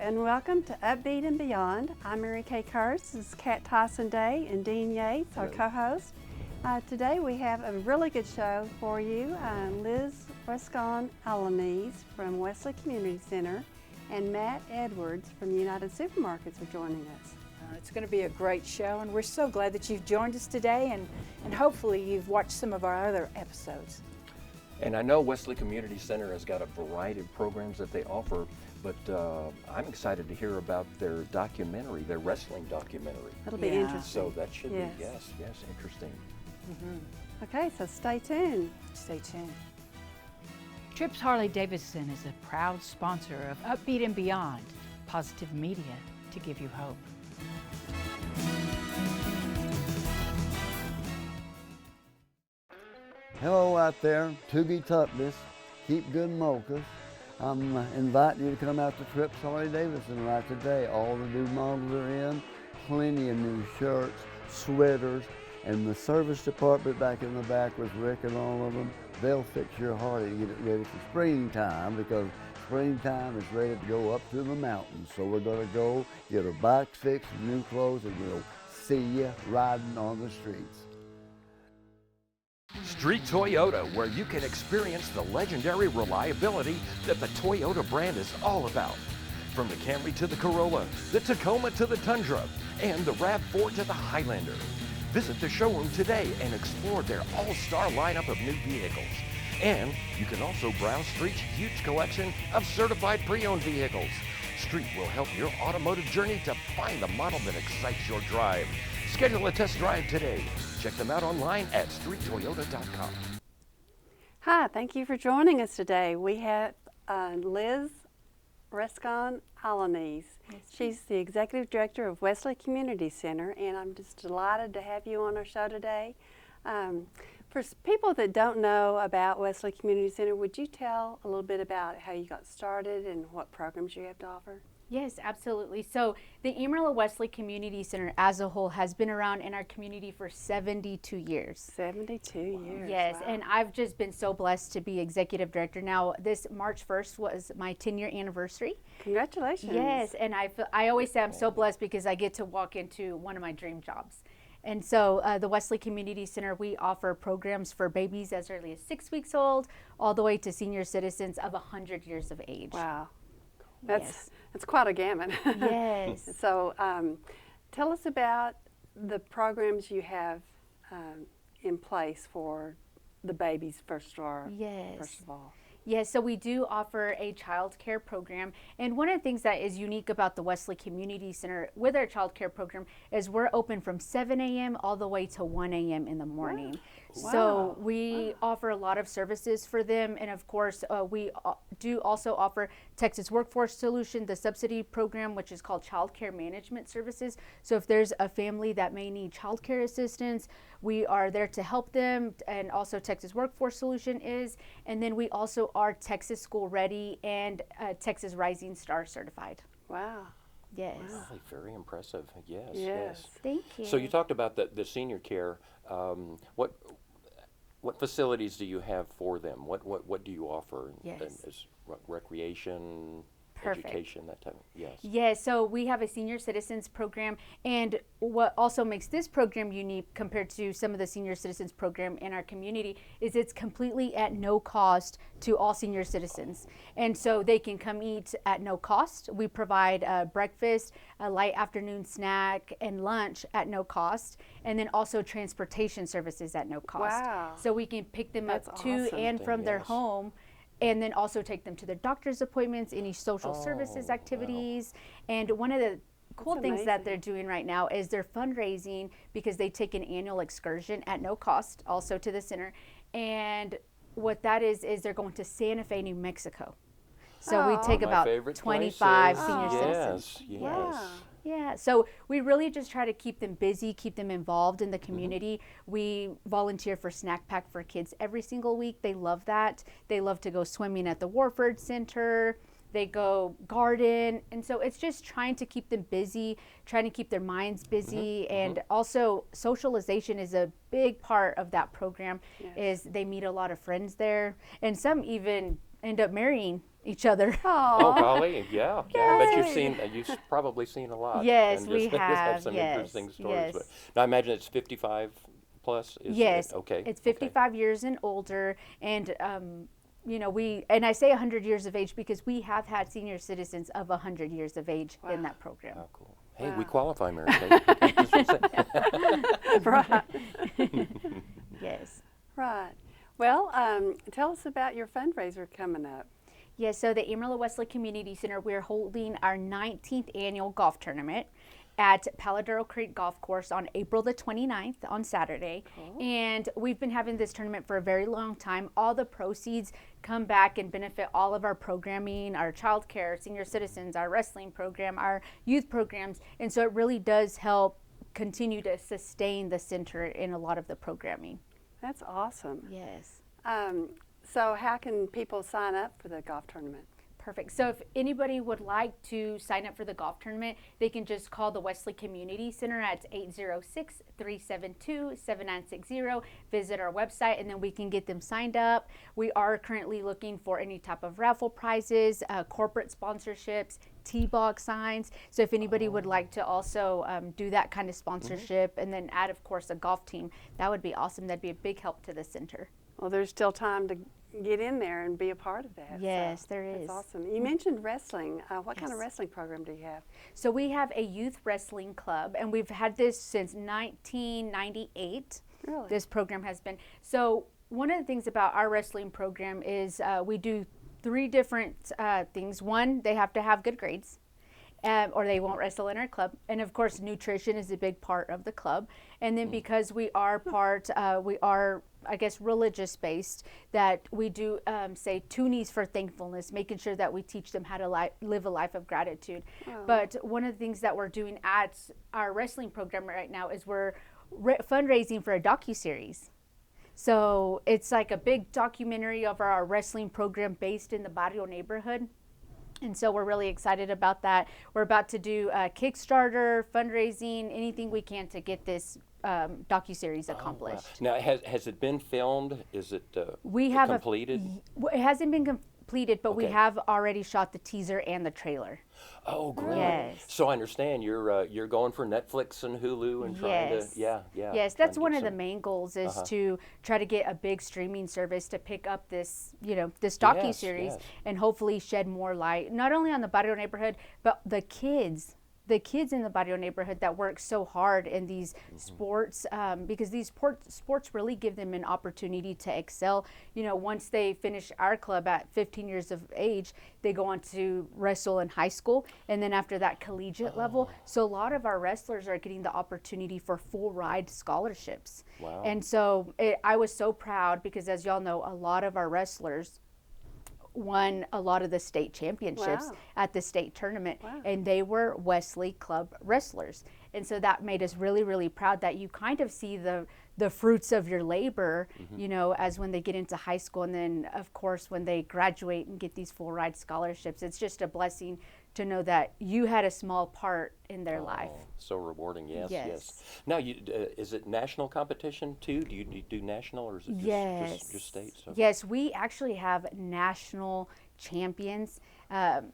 and welcome to UpBeat and Beyond. I'm Kay Kuhrts. This is Tyson-Day and Dean Yates, our co-host. Today we have a really good show for you. Rascon Alaniz from Wesley Community Center and Matt Edwards from United Supermarkets are joining us. It's going to be a great show, and we're so glad that you've joined us today, and hopefully you've watched some of our other episodes. And I know Wesley Community Center has got a variety of programs that they offer, but I'm excited to hear about their documentary, their wrestling documentary. It'll be interesting. So that should be, yes, interesting. Mm-hmm. Okay, so stay tuned. Stay tuned. Trips Harley-Davidson is a proud sponsor of UpBeat and Beyond, positive media to give you hope. Hello out there, Toogie Tuckness, keep good mochas. I'm inviting you to come out to Trips Harley-Davidson right today. All the new models are in, plenty of new shirts, sweaters, and the service department back in the back with Rick and all of them. They'll fix your Harley and get it ready for springtime, because springtime is ready to go up to the mountains. So we're going to go get our bikes fixed, new clothes, and we'll see you riding on the streets. Street Toyota, where you can experience the legendary reliability that the Toyota brand is all about. From the Camry to the Corolla, the Tacoma to the Tundra, and the RAV4 to the Highlander. Visit the showroom today and explore their all-star lineup of new vehicles. And you can also browse Street's huge collection of certified pre-owned vehicles. Street will help your automotive journey to find the model that excites your drive. Schedule a test drive today. Check them out online at streettoyota.com. Hi, thank you for joining us today. We have Rascon Alaniz. She's the Executive Director of Wesley Community Center, and I'm just delighted to have you on our show today. For people that don't know about Wesley Community Center, would you tell a little bit about how you got started and what programs you have to offer? Yes, absolutely. So the Amarillo Wesley Community Center as a whole has been around in our community for 72 years. 72 years. Yes, wow. And I've just been so blessed to be executive director. Now, this March 1st was my 10-year anniversary. Congratulations. Yes, and I always say I'm so blessed because I get to walk into one of my dream jobs. And so the Wesley Community Center, we offer programs for babies as early as 6 weeks old, all the way to senior citizens of 100 years of age. Wow. That's quite a gamut. Yes. So tell us about the programs you have in place for the babies first of all. Yes, so we do offer a child care program, and one of the things that is unique about the Wesley Community Center with our child care program is we're open from 7 a.m. all the way to 1 a.m. in the morning. Wow. So we offer a lot of services for them, and of course we do also offer Texas Workforce Solution, the subsidy program, which is called Child Care Management Services. So if there's a family that may need child care assistance, we are there to help them, and also Texas Workforce Solution is, and then we also are Texas School Ready and Texas Rising Star certified. Wow. Yes. Wow, very impressive. Yes. Thank you. So you talked about the senior care. What facilities do you have for them? What do you offer? Yes. Is recreation, Perfect. education, that type of, yes. Yes, so we have a senior citizens program, and what also makes this program unique compared to some of the senior citizens program in our community is it's completely at no cost to all senior citizens. And so they can come eat at no cost. We provide breakfast, a light afternoon snack, and lunch at no cost, and then also transportation services at no cost. Wow. So we can pick them That's up to awesome. and from their Yes. home, and then also take them to their doctor's appointments, any social services activities. And one of the cool things that they're doing right now is they're fundraising because they take an annual excursion at no cost also to the center. And what that is they're going to Santa Fe, New Mexico. So we take My about favorite 25 places. senior citizens. Yes. Wow. Yeah, so we really just try to keep them busy, keep them involved in the community. We volunteer for Snack Pack for Kids every single week. They love that. They love to go swimming at the Warford Center. They go garden. And so it's just trying to keep them busy, trying to keep their minds busy. And also socialization is a big part of that program. Is they meet a lot of friends there. And some even end up marrying each other. Oh, Oh, golly, yeah. I bet you've probably seen a lot. Yes, and we just have. some Yes, interesting stories. yes. But now I imagine it's 55 plus. Is Yes. it? Okay. It's okay. 55 years and older, and you know, and I say 100 years of age because we have had senior citizens of 100 years of age in that program. Oh, cool. Hey, Wow. we qualify, Mary Kay. right, Yes. right. Well, tell us about your fundraiser coming up. Yes, so the Amarillo Wesley Community Center, we're holding our 19th annual golf tournament at Paladero Creek Golf Course on April the 29th on Saturday. Cool. And we've been having this tournament for a very long time. All the proceeds come back and benefit all of our programming, our child care, senior citizens, our wrestling program, our youth programs. And so it really does help continue to sustain the center in a lot of the programming. That's awesome. Yes. So how can people sign up for the golf tournament? Perfect. So if anybody would like to sign up for the golf tournament, they can just call the Wesley Community Center at 806-372-7960. Visit our website, and then we can get them signed up. We are currently looking for any type of raffle prizes, corporate sponsorships, T-ball signs. So if anybody would like to also do that kind of sponsorship, and then add, of course, a golf team, that would be awesome. That'd be a big help to the center. Well, there's still time to get in there and be a part of that. Yes, so there is. That's awesome. You mentioned wrestling. What kind of Yes. wrestling program do you have? So we have a youth wrestling club, and we've had this since 1998. Really? This program has been. So one of the things about our wrestling program is we do 3 different things. One, they have to have good grades. Or they won't wrestle in our club. And of course, nutrition is a big part of the club. And then because we are I guess, religious based, that we do say 2 knees for thankfulness, making sure that we teach them how to live a life of gratitude. Oh. But one of the things that we're doing at our wrestling program right now is we're fundraising for a docuseries. So it's like a big documentary of our wrestling program based in the Barrio neighborhood. And so we're really excited about that. We're about to do a Kickstarter, fundraising, anything we can to get this docuseries accomplished. Now, has it been filmed? Is it We have completed? It hasn't been completed, but we Okay. have already shot the teaser and the trailer. Oh, great. Yes. So I understand you're going for Netflix and Hulu and trying Yes. to, yeah. Yes, trying that's to one get of the some- main goals is to try to get a big streaming service to pick up this, this docuseries yes. and hopefully shed more light, not only on the Barrio neighborhood, but the kids in the Barrio neighborhood that work so hard in these sports, because these sports really give them an opportunity to excel. Once they finish our club at 15 years of age, they go on to wrestle in high school, and then after that collegiate level. So a lot of our wrestlers are getting the opportunity for full ride scholarships. Wow. And so I was so proud because, as y'all know, a lot of our wrestlers won a lot of the state championships Wow. at the state tournament, Wow. and they were Wesley Club wrestlers. And so that made us really, really proud that you kind of see the fruits of your labor, as when they get into high school, and then of course when they graduate and get these full ride scholarships. It's just a blessing to know that you had a small part in their life. Oh, so rewarding, yes. Yes. Now, is it national competition too? Do you do national, or is it just state? So? Yes, we actually have national champions.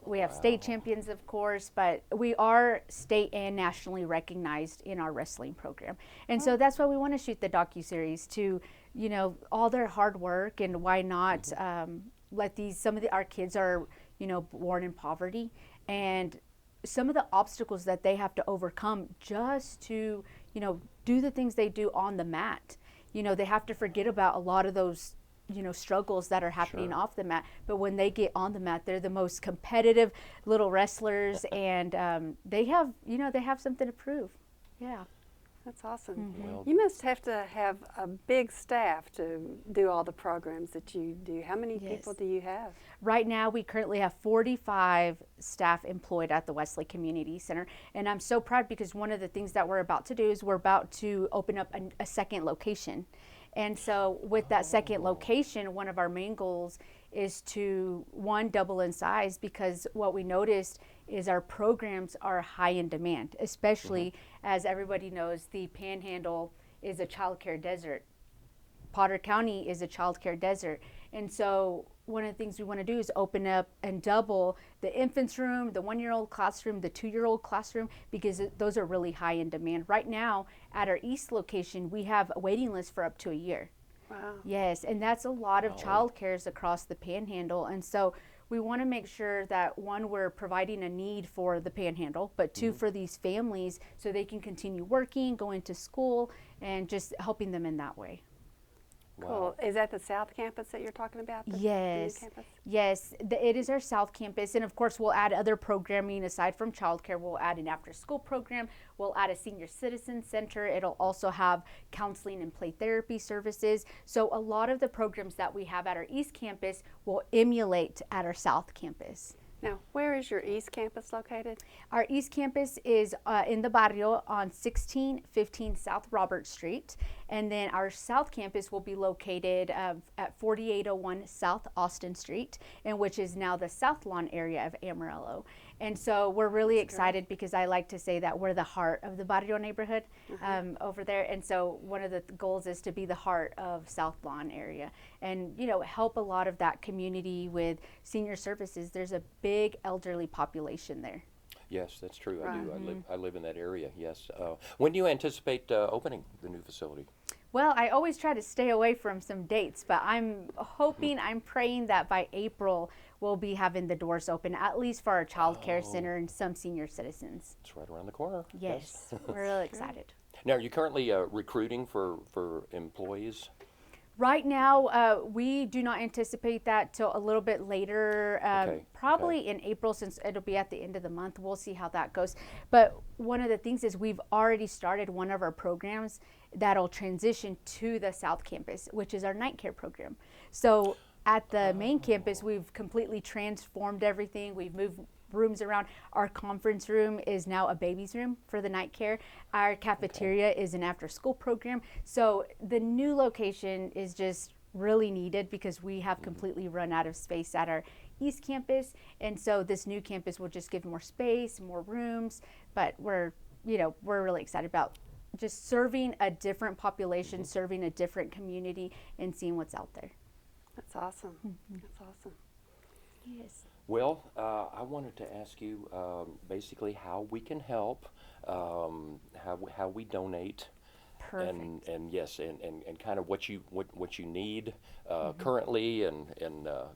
We have state champions, of course, but we are state and nationally recognized in our wrestling program. And so that's why we want to shoot the docuseries to, all their hard work, and why not let our kids are, born in poverty, and some of the obstacles that they have to overcome just to, do the things they do on the mat. They have to forget about a lot of those, struggles that are happening off the mat. But when they get on the mat, they're the most competitive little wrestlers, and they have something to prove. Yeah. That's awesome. Well- You must have to have a big staff to do all the programs that you do. How many people Yes. do you have? Right now, we currently have 45 staff employed at the Wesley Community Center. And I'm so proud because one of the things that we're about to do is we're about to open up a second location. And so with that second location, one of our main goals is to, one, double in size, because what we noticed is our programs are high in demand, especially as everybody knows the Panhandle is a child care desert. Potter County is a child care desert. And so one of the things we want to do is open up and double the infants room, the 1-year-old classroom, the 2-year-old classroom, because those are really high in demand. Right now at our East location, we have a waiting list for up to a year. Wow. Yes, and that's a lot of child cares across the Panhandle. And so we want to make sure that, one, we're providing a need for the Panhandle, but two, for these families so they can continue working, going to school, and just helping them in that way. Cool. Is that the South Campus that you're talking about? The new Yes, campus? yes, it is our South Campus, and of course we'll add other programming aside from childcare. We'll add an after-school program. We'll add a senior citizen center. It'll also have counseling and play therapy services. So a lot of the programs that we have at our East Campus will emulate at our South Campus. Now, where is your East Campus located? Our East Campus is in the barrio on 1615 South Robert Street. And then our South Campus will be located at 4801 South Austin Street, and which is now the South Lawn area of Amarillo. And so we're really excited because I like to say that we're the heart of the barrio neighborhood over there. And so one of the goals is to be the heart of South Lawn area and, you know, help a lot of that community with senior services. There's a big elderly population there. Yes, that's true. I do. I live in that area. Yes. When do you anticipate opening the new facility? Well, I always try to stay away from some dates, but I'm hoping, I'm praying that by April we'll be having the doors open, at least for our child care center and some senior citizens. It's right around the corner. Yes, we're really excited. Now, are you currently recruiting for employees? Right now, we do not anticipate that till a little bit later, probably in April, since it'll be at the end of the month. We'll see how that goes. But one of the things is we've already started one of our programs that'll transition to the South Campus, which is our night care program. So at the main campus, we've completely transformed everything. We've moved rooms around. Our conference room is now a baby's room for the night care. Our cafeteria is an after school program. So the new location is just really needed because we have completely run out of space at our East Campus. And so this new campus will just give more space, more rooms, but we're really excited about just serving a different population, serving a different community, and seeing what's out there. That's awesome. That's awesome. Yes. Well, I wanted to ask you basically how we can help, how we donate, Perfect. and yes, and kind of what you need currently, and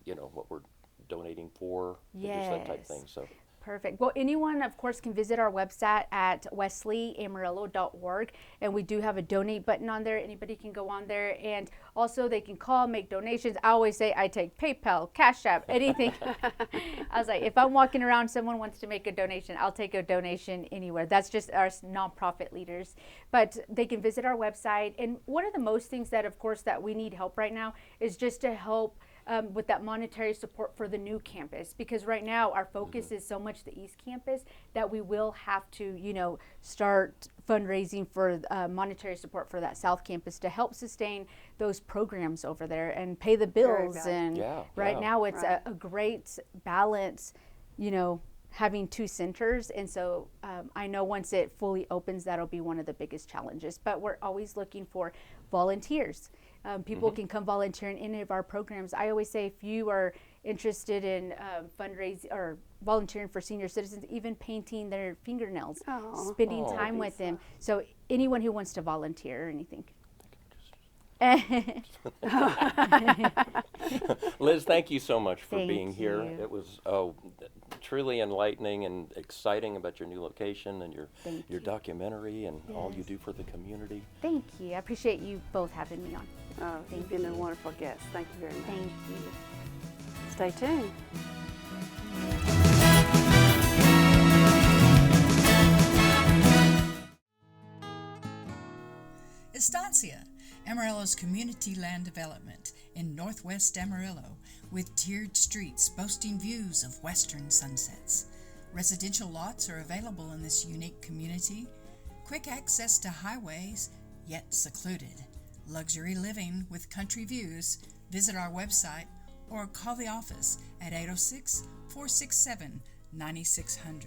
you know what we're donating for, and just that type of thing. So. Perfect. Well, anyone, of course, can visit our website at wesleyamarillo.org, and we do have a donate button on there. Anybody can go on there, and also they can call, make donations. I always say I take PayPal, Cash App, anything. I was like, if I'm walking around, someone wants to make a donation, I'll take a donation anywhere. That's just our nonprofit leaders. But they can visit our website, and one of the most things that, of course, that we need help right now is just to help with that monetary support for the new campus, because right now our focus is so much the East Campus that we will have to, start fundraising for monetary support for that South Campus to help sustain those programs over there and pay the bills. And right now it's a great balance, having two centers. And so I know once it fully opens, that'll be one of the biggest challenges. But we're always looking for volunteers. People can come volunteer in any of our programs. I always say if you are interested in fundraising or volunteering for senior citizens, even painting their fingernails, spending time with them. So anyone who wants to volunteer or anything. Liz, thank you so much for Thank being here. you. It was truly enlightening and exciting about your new location and your documentary and all you do for the community. Thank you. I appreciate you both having me on. You've been a wonderful guest. Thank you very much. Thank you. Stay tuned. Estancia, Amarillo's community land development in northwest Amarillo, with tiered streets boasting views of western sunsets. Residential lots are available in this unique community. Quick access to highways, yet secluded. Luxury living with country views. Visit our website or call the office at 806-467-9600.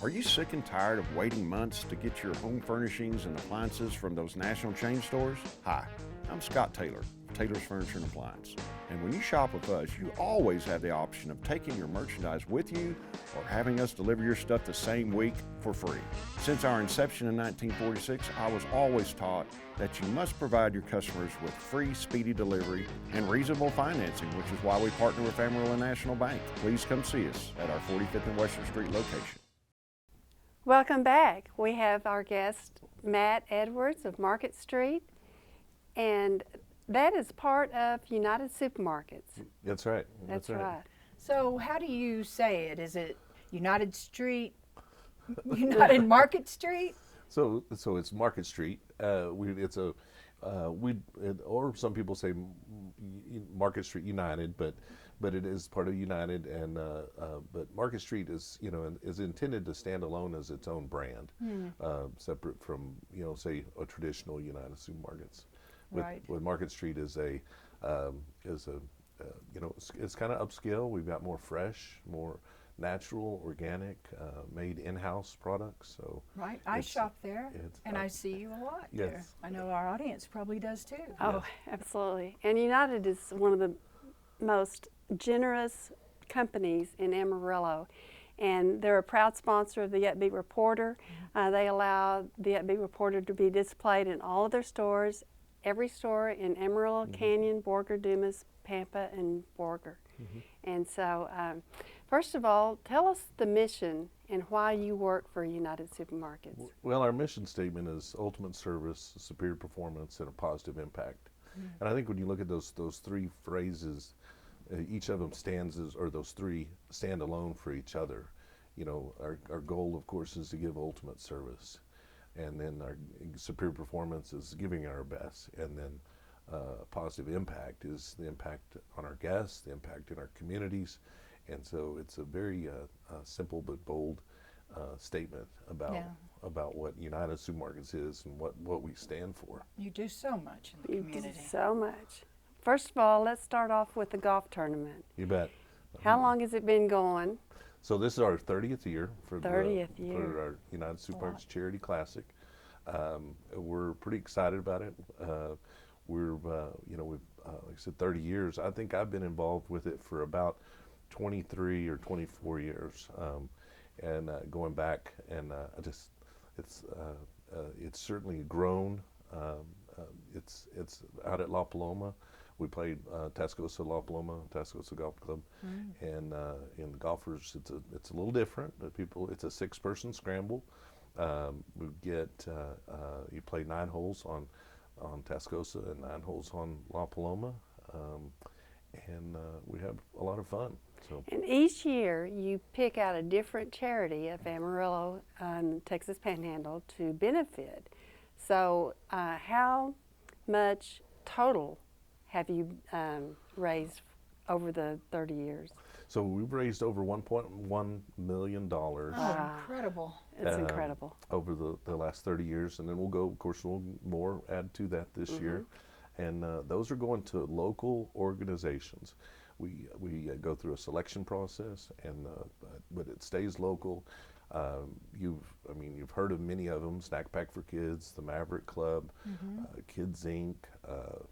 Are you sick and tired of waiting months to get your home furnishings and appliances from those national chain stores? Hi, I'm Scott Taylor, Taylor's Furniture and Appliance. And when you shop with us, you always have the option of taking your merchandise with you or having us deliver your stuff the same week for free. Since our inception in 1946, I was always taught that you must provide your customers with free, speedy delivery and reasonable financing, which is why we partner with Amarillo National Bank. Please come see us at our 45th and Western Street location. Welcome back. We have our guest, Matt Edwards of Market Street, and that is part of United Supermarkets. That's right. That's right. So how do you say it? Is it United Street, United Market Street? So it's Market Street. Or some people say Market Street United, but it is part of United, and but Market Street is is intended to stand alone as its own brand, separate from say a traditional United Supermarkets. With Market Street is it's kind of upscale. We've got more fresh, more natural, organic, made in-house products. So right, I shop there, and I see you a lot there. I know our audience probably does too. Oh, absolutely. And United is one of the most generous companies in Amarillo, and they're a proud sponsor of the UpBeat Reporter. They allow the UpBeat Reporter to be displayed in all of their stores, every store in Amarillo, Canyon, Borger, Dumas, Pampa, and Borger. And so, first of all, tell us the mission and why you work for United Supermarkets. Well, our mission statement is ultimate service, superior performance, and a positive impact. And I think when you look at those three phrases, each of them those three stand alone for each other. Our goal, of course, is to give ultimate service. And then our superior performance is giving our best. And then positive impact is the impact on our guests, the impact in our communities. And so it's a very simple but bold statement about what United Supermarkets is and what we stand for. You do so much in the community. You do so much. First of all, let's start off with the golf tournament. You bet. How long has it been going? So this is our 30th year for for our United Supermarkets Charity Classic. We're pretty excited about it. We've like I said, 30 years. I think I've been involved with it for about 23 or 24 years, and going back, and it's certainly grown. It's out at La Paloma. We played Tascosa La Paloma, Tascosa Golf Club, and in the golfers, it's a little different. It's a 6-person scramble. We get you play 9 holes on Tascosa and 9 holes on La Paloma, and we have a lot of fun. So. And each year you pick out a different charity of Amarillo, Texas Panhandle to benefit. So how much total have you raised over the 30 years? So we've raised over $1.1 million. Oh, incredible. It's incredible. Over the last 30 years, and then we'll more add to that this year. And those are going to local organizations. We go through a selection process, and but it stays local. You've heard of many of them: Snack Pack for Kids, the Maverick Club, Kids Inc.,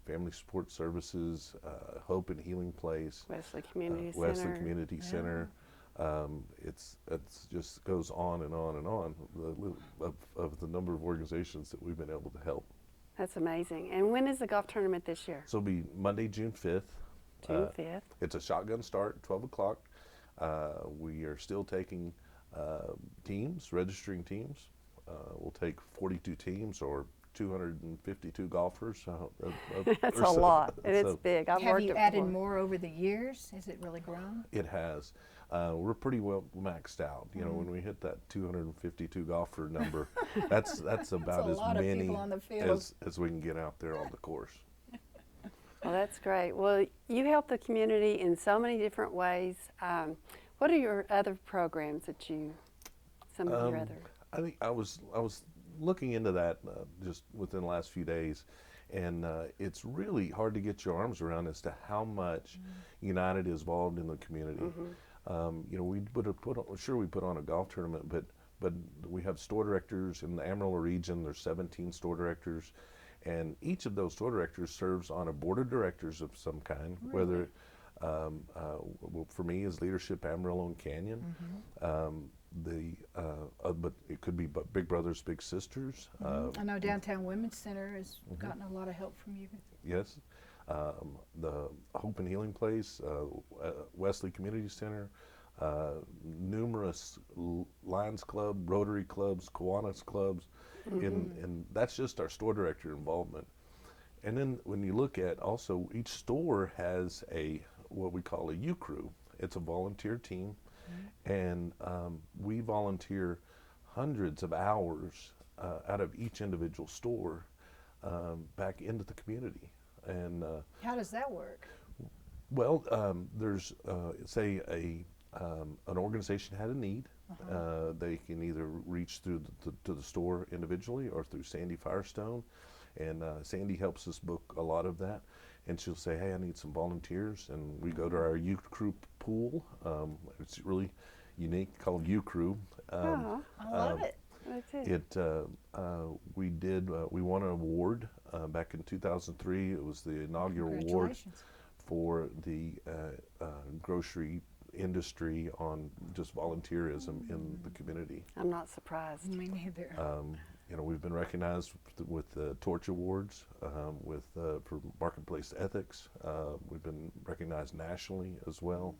Family Support Services, Hope and Healing Place, Wesley Community Center. Wesley Community Center. It's just goes on and on and on of the number of organizations that we've been able to help. That's amazing. And when is the golf tournament this year? So it'll be Monday, June 5th. June 5th. It's a shotgun start at 12 o'clock. We are still taking teams, registering teams. We'll take 42 teams or 252 golfers. That's a lot, and it's big. Have you added more over the years? Has it really grown? It has. We're pretty well maxed out. When we hit that 252 golfer number, that's about as many as we can get out there on the course. Well, that's great. Well, you help the community in so many different ways. What are your other programs that some of your other? I think I was looking into that just within the last few days, and it's really hard to get your arms around as to how much United is involved in the community. We put on a golf tournament, but we have store directors in the Amarillo region. There's 17 store directors, And each of those store directors serves on a board of directors of some kind, whether well, for me is leadership Amarillo and Canyon. But it could be Big Brothers, Big Sisters. I know Downtown Women's Center has gotten a lot of help from you. Yes. The Hope and Healing Place, Wesley Community Center, numerous Lions Club, Rotary clubs, Kiwanis clubs, and that's just our store director involvement. And then when you look at also each store has what we call a U crew. It's a volunteer team, and we volunteer hundreds of hours out of each individual store back into the community. And how does that work? Well, there's say an organization had a need. They can either reach through to the store individually or through Sandy Firestone, and Sandy helps us book a lot of that. And she'll say, "Hey, I need some volunteers," and we go to our U Crew pool. It's really unique, called U Crew. I love it. We won an award back in 2003. It was the inaugural award for the grocery industry on just volunteerism in the community. I'm not surprised. Me neither. You know, we've been recognized with the Torch Awards, for marketplace ethics. We've been recognized nationally as well.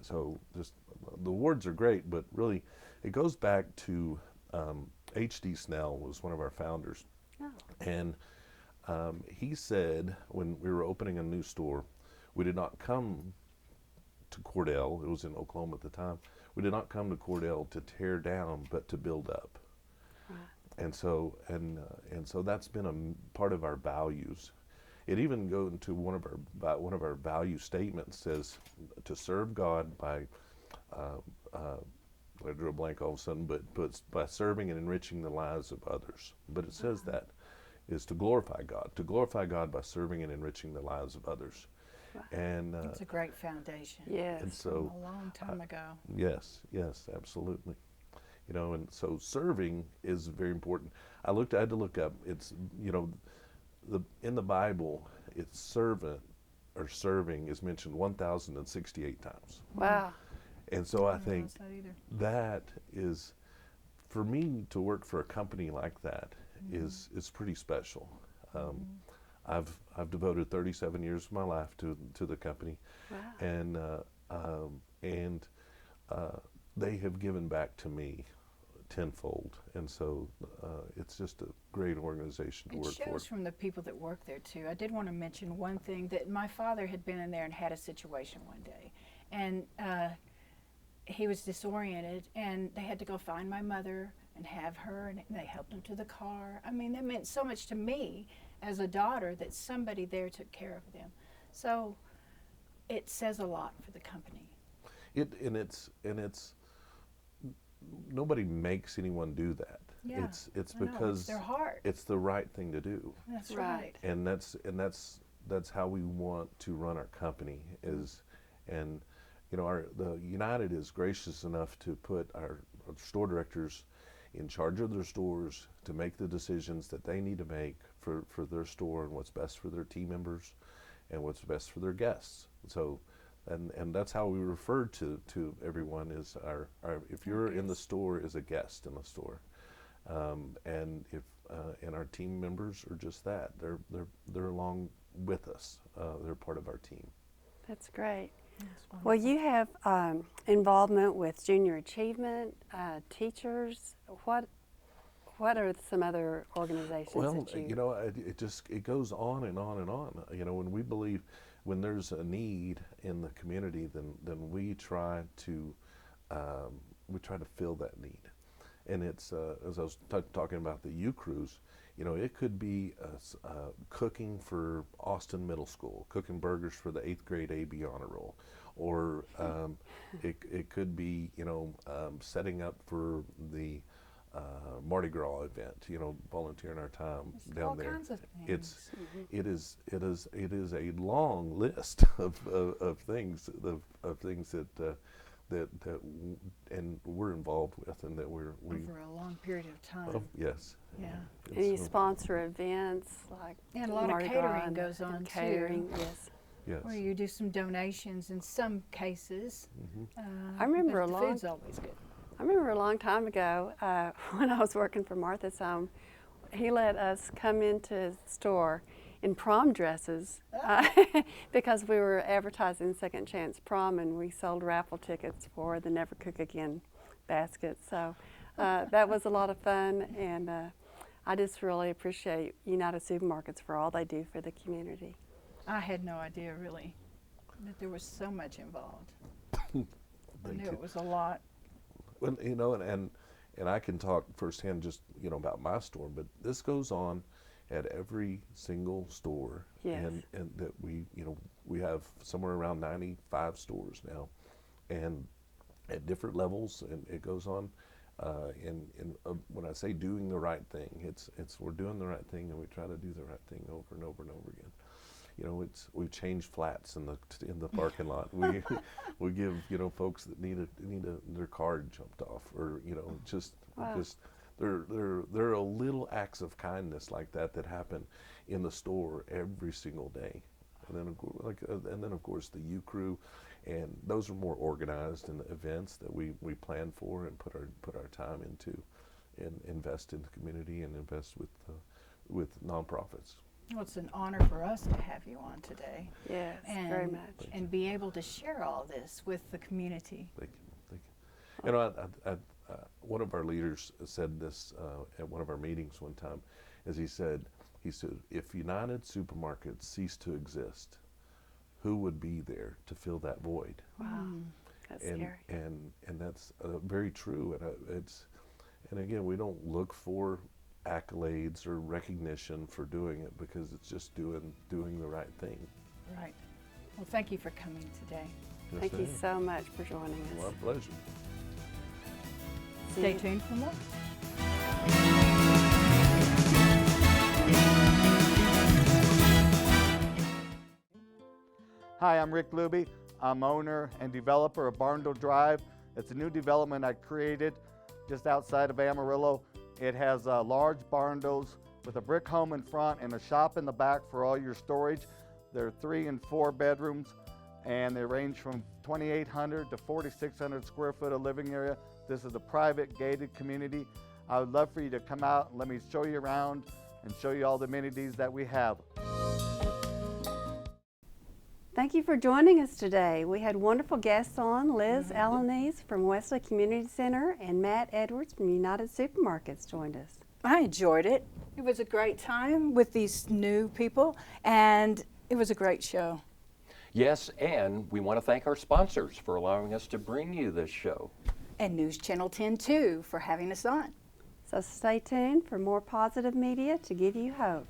So just the awards are great, but really it goes back to H.D. Snell was one of our founders. And he said when we were opening a new store, we did not come to Cordell, it was in Oklahoma at the time, we did not come to Cordell to tear down, but to build up. And so that's been a part of our values. It even goes into one of our value statements says to serve God by I drew a blank all of a sudden, but by serving and enriching the lives of others. But it says that is to glorify God by serving and enriching the lives of others. And it's a great foundation. Yes. And so a long time ago. Yes, absolutely. You know, and so serving is very important. I had to look up. It's in the Bible, it's servant or serving is mentioned 1,068 times. Wow. And so I think that is, for me to work for a company like that is pretty special. I've devoted 37 years of my life to the company, and they have given back to me tenfold, and so it's just a great organization to work for. It shows from the people that work there too. I did want to mention one thing, that my father had been in there and had a situation one day, and he was disoriented, and they had to go find my mother and have her, and they helped him to the car. I mean, that meant so much to me as a daughter that somebody there took care of them. So it says a lot for the company. It's nobody makes anyone do that. Yeah, it's because it's their heart. It's the right thing to do. That's right. And that's how we want to run our company is, and you know, the United is gracious enough to put our store directors in charge of their stores to make the decisions that they need to make for their store and what's best for their team members and what's best for their guests. So, and that's how we refer to everyone is our if you're in the store is a guest in the store, and if and our team members are just that. They're along with us. They're part of our team. That's great. Well, you have involvement with junior achievement, teachers. What are some other organizations that you? You know, it goes on and on and on. You know, when we believe, when there's a need in the community, then we try to fill that need. And it's as I was talking about the U Crews. You know, it could be cooking for Austin Middle School, cooking burgers for the 8th grade AB honor roll, or it could be, you know, setting up for the Mardi Gras event. You know, volunteering our time down all there. Kinds of things. It is a long list of things that and we're involved with, and that we over a long period of time. Oh, yes. Yeah. And you sponsor events like And a lot of Mardi catering Gras goes on and catering, too. yes. Yes. Where you do some donations in some cases. I remember but the food's always good. I remember a long time ago when I was working for Martha's Home, he let us come into his store in prom dresses because we were advertising Second Chance Prom, and we sold raffle tickets for the Never Cook Again basket. So that was a lot of fun, and I just really appreciate United Supermarkets for all they do for the community. I had no idea really that there was so much involved. I knew it was a lot. Well, you know, and I can talk firsthand just, you know, about my store, but this goes on at every single store. Yes. And that we, you know, we have somewhere around 95 stores now, and at different levels, and it goes on. And when I say doing the right thing, it's we're doing the right thing, and we try to do the right thing over and over and over again. You know, we've changed flats in the parking lot. We give, you know, folks that need their card jumped off, or, you know, just there are little acts of kindness like that happen in the store every single day. And then of course the U Crew, and those are more organized in the events that we plan for and put our time into, and invest in the community and invest with nonprofits. Well, it's an honor for us to have you on today. Yes, very much. And be able to share all this with the community. Thank you. You know, one of our leaders said this at one of our meetings one time, as he said, if United Supermarkets ceased to exist, who would be there to fill that void? Wow, that's scary. And that's very true. And again, we don't look for accolades or recognition for doing it, because it's just doing the right thing. Right. Well, thank you for coming today. Yes, Thank you ma'am. so much for joining us. My pleasure. Stay tuned for more. Hi, I'm Rick Luby. I'm owner and developer of Barndale Drive. It's a new development I created just outside of Amarillo. It has large barndos with a brick home in front and a shop in the back for all your storage. There are 3 and 4 bedrooms, and they range from 2,800 to 4,600 square foot of living area. This is a private gated community. I would love for you to come out and let me show you around and show you all the amenities that we have. Thank you for joining us today. We had wonderful guests on, Liz Alaniz from Wesley Community Center and Matt Edwards from United Supermarkets joined us. I enjoyed it. It was a great time with these new people, and it was a great show. Yes, and we want to thank our sponsors for allowing us to bring you this show. And News Channel 10 too for having us on. So stay tuned for more positive media to give you hope.